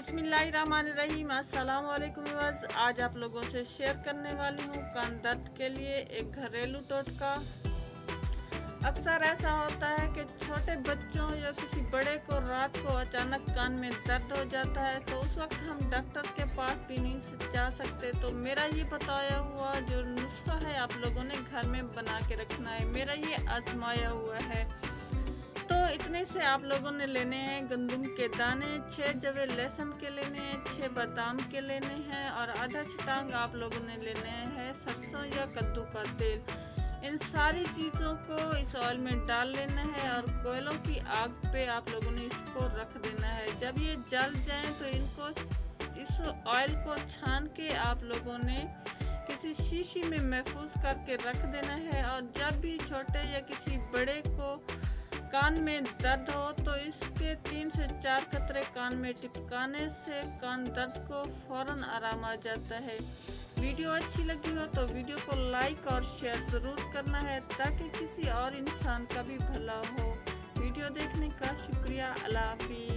बिस्मिल्लाहिर्रहमानिर्रहीम। अस्सलाम वालेकुम व्यूअर्स। आज आप लोगों से शेयर करने वाली हूँ कान दर्द के लिए एक घरेलू टोटका। अक्सर ऐसा होता है कि छोटे बच्चों या किसी बड़े को रात को अचानक कान में दर्द हो जाता है, तो उस वक्त हम डॉक्टर के पास भी नहीं जा सकते। तो मेरा ये बताया हुआ जो नुस्खा है आप लोगों ने घर में बना के रखना है। मेरा ये आजमाया हुआ है। तो इतने से आप लोगों ने लेने हैं गंदम के दाने, 6 जवे लहसुन के लेने हैं, 6 बादाम के लेने हैं और आधा छटांग आप लोगों ने लेने हैं सरसों या कद्दू का तेल। इन सारी चीज़ों को इस ऑयल में डाल लेना है और कोयलों की आग पे आप लोगों ने इसको रख देना है। जब ये जल जाए तो इनको इस ऑयल को छान के आप लोगों ने किसी शीशी में महफूज करके रख देना है। और जब भी छोटे या किसी बड़े को कान में दर्द हो तो इसके 3 से 4 कतरे कान में टिपकाने से कान दर्द को फौरन आराम आ जाता है। वीडियो अच्छी लगी हो तो वीडियो को लाइक और शेयर ज़रूर करना है ताकि किसी और इंसान का भी भला हो। वीडियो देखने का शुक्रिया। अल्लाह हाफिज़।